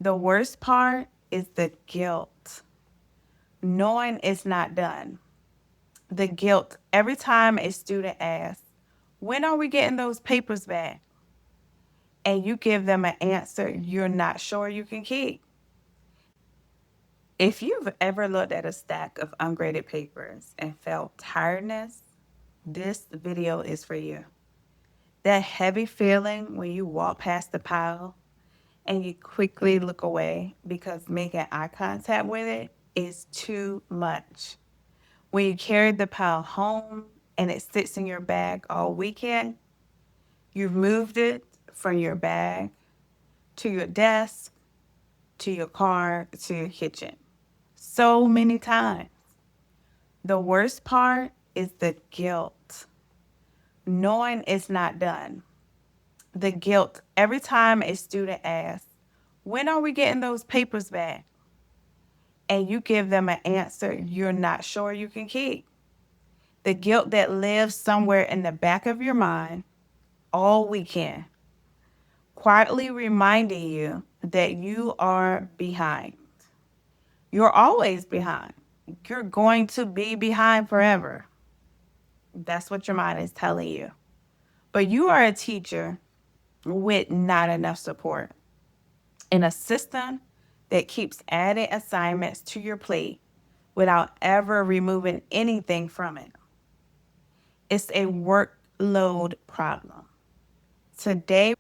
The worst part is the guilt, knowing it's not done. The guilt every time a student asks, when are we getting those papers back? And you give them an answer you're not sure you can keep. If you've ever looked at a stack of ungraded papers and felt tiredness, this video is for you. That heavy feeling when you walk past the pile and you quickly look away because making eye contact with it is too much. When you carry the pile home and it sits in your bag all weekend, you've moved it from your bag to your desk, to your car, to your kitchen. So many times. The worst part is the guilt, knowing it's not done. The guilt every time a student asks, when are we getting those papers back? And you give them an answer you're not sure you can keep. The guilt that lives somewhere in the back of your mind all weekend, quietly reminding you that you are behind. You're always behind. You're going to be behind forever. That's what your mind is telling you. But you are a teacher with not enough support in a system that keeps adding assignments to your plate without ever removing anything from it. It's a workload problem. Today,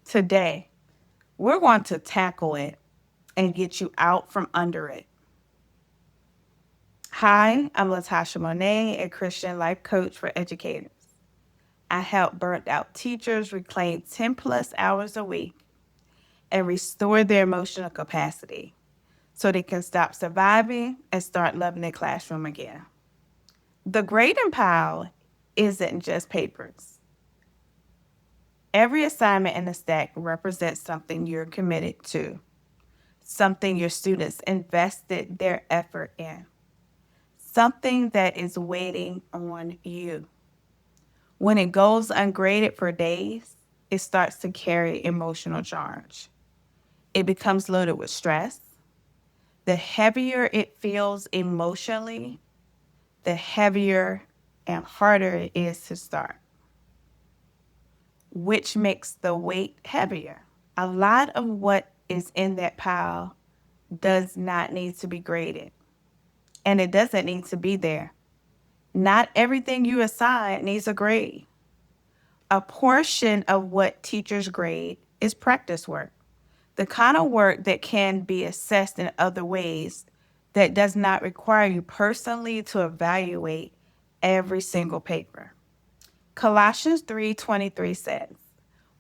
today we're going to tackle it and get you out from under it. Hi, I'm Latysha Mone, a Christian life coach for educators. I help burnt out teachers reclaim 10 plus hours a week and restore their emotional capacity so they can stop surviving and start loving the classroom again. The grading pile isn't just papers. Every assignment in the stack represents something you're committed to, something your students invested their effort in, something that is waiting on you. When it goes ungraded for days, it starts to carry emotional charge. It becomes loaded with stress. The heavier it feels emotionally, the heavier and harder it is to start, which makes the weight heavier. A lot of what is in that pile does not need to be graded, and it doesn't need to be there. Not everything you assign needs a grade. A portion of what teachers grade is practice work, the kind of work that can be assessed in other ways that does not require you personally to evaluate every single paper. Colossians 3:23 says,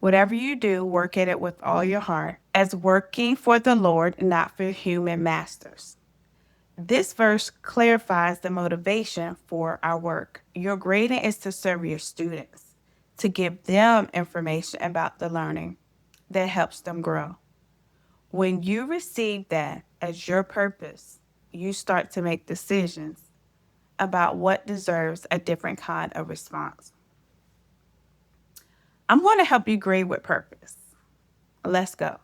whatever you do, work at it with all your heart, as working for the Lord, not for human masters. This verse clarifies the motivation for our work. Your grading is to serve your students, to give them information about the learning that helps them grow. When you receive that as your purpose, you start to make decisions about what deserves a different kind of response. I'm going to help you grade with purpose. Let's go.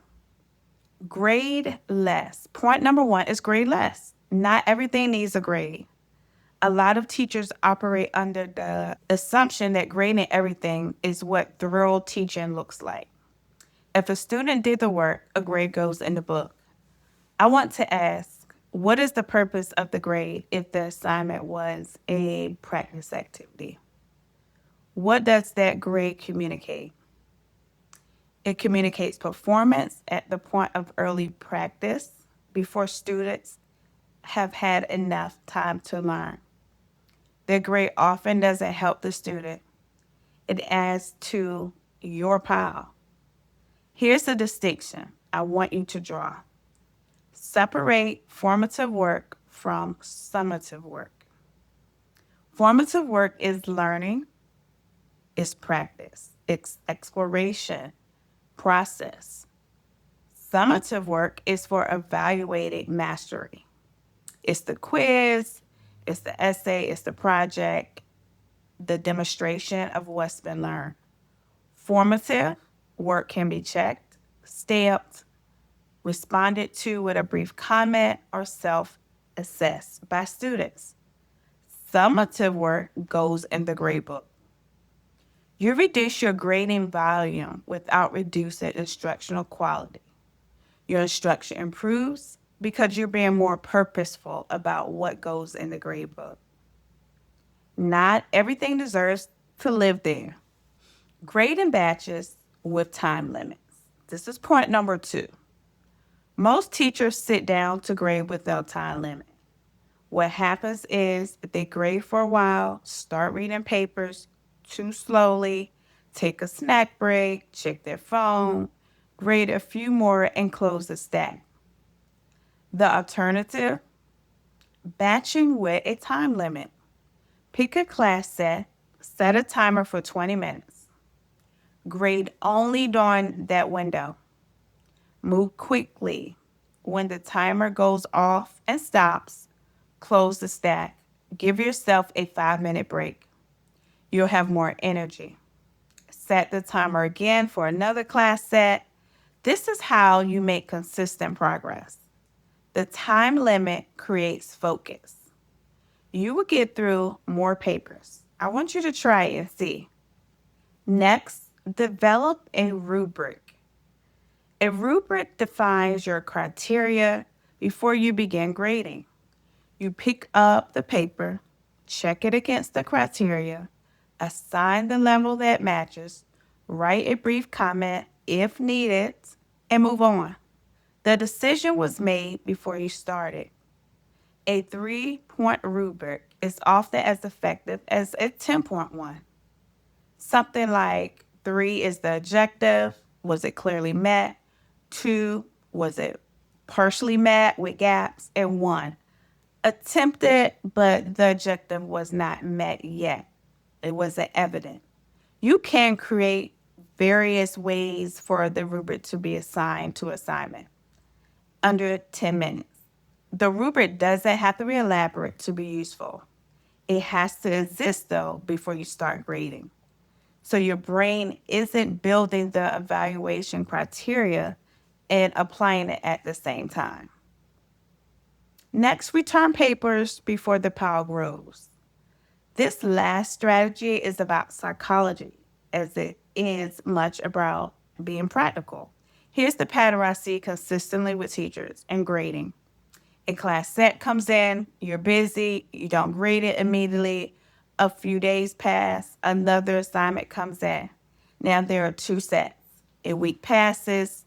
Grade less. Point number one is grade less. Not everything needs a grade. A lot of teachers operate under the assumption that grading everything is what thorough teaching looks like. If a student did the work, a grade goes in the book. I want to ask, what is the purpose of the grade if the assignment was a practice activity? What does that grade communicate? It communicates performance at the point of early practice before students have had enough time to learn. The grade often doesn't help the student. It adds to your pile. Here's the distinction I want you to draw. Separate formative work from summative work. Formative work is learning, it's practice, it's exploration, process. Summative work is for evaluating mastery. It's the quiz, it's the essay, it's the project, the demonstration of what's been learned. Formative work can be checked, stamped, responded to with a brief comment, or self-assessed by students. Summative work goes in the gradebook. You reduce your grading volume without reducing instructional quality. Your instruction improves because you're being more purposeful about what goes in the gradebook. Not everything deserves to live there. Grade in batches with time limits. This is point number 2. Most teachers sit down to grade without time limit. What happens is they grade for a while, start reading papers too slowly, take a snack break, check their phone, grade a few more, and close the stack. The alternative, batching with a time limit. Pick a class set a timer for 20 minutes. Grade only during that window. Move quickly. When the timer goes off and stops, close the stack. Give yourself a 5-minute break. You'll have more energy. Set the timer again for another class set. This is how you make consistent progress. The time limit creates focus. You will get through more papers. I want you to try it and see. Next, develop a rubric. A rubric defines your criteria before you begin grading. You pick up the paper, check it against the criteria, assign the level that matches, write a brief comment if needed, and move on. The decision was made before you started. A 3-point rubric is often as effective as a 10-point one. Something like 3 is the objective. Was it clearly met? 2, was it partially met with gaps? And 1, attempted, but the objective was not met yet. It wasn't evident. You can create various ways for the rubric to be assigned to assignment under 10 minutes. The rubric doesn't have to be elaborate to be useful. It has to exist, though, before you start grading. So your brain isn't building the evaluation criteria and applying it at the same time. Next, return papers before the pile grows. This last strategy is about psychology, as it is much about being practical. Here's the pattern I see consistently with teachers and grading. A class set comes in, you're busy, you don't grade it immediately. A few days pass, another assignment comes in. Now there are 2 sets. A week passes,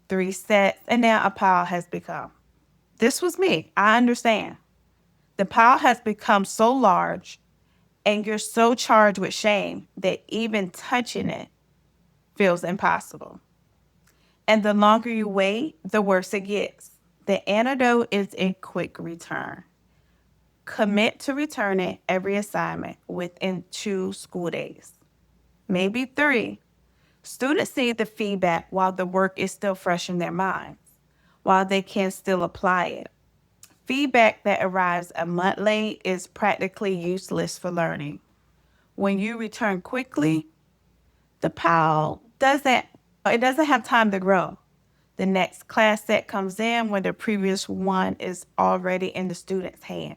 3 sets, and now a pile has become. This was me, I understand. The pile has become so large and you're so charged with shame that even touching it feels impossible. And the longer you wait, the worse it gets. The antidote is a quick return. Commit to returning every assignment within 2 school days, maybe 3. Students need the feedback while the work is still fresh in their minds, while they can still apply it. Feedback that arrives a month late is practically useless for learning. When you return quickly, the pile doesn't have time to grow. The next class set comes in when the previous one is already in the student's hands.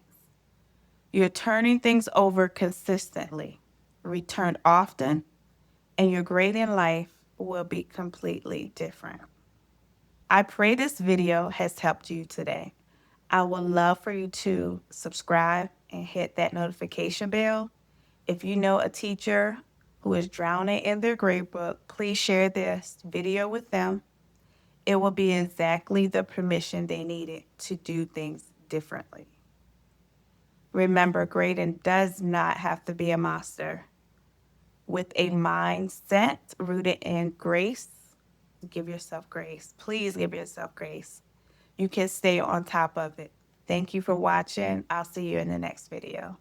You're turning things over consistently. Return often, and your grading life will be completely different. I pray this video has helped you today. I would love for you to subscribe and hit that notification bell. If you know a teacher who is drowning in their gradebook, please share this video with them. It will be exactly the permission they needed to do things differently. Remember, grading does not have to be a monster. With a mindset rooted in grace, give yourself grace. Please give yourself grace. You can stay on top of it. Thank you for watching. I'll see you in the next video.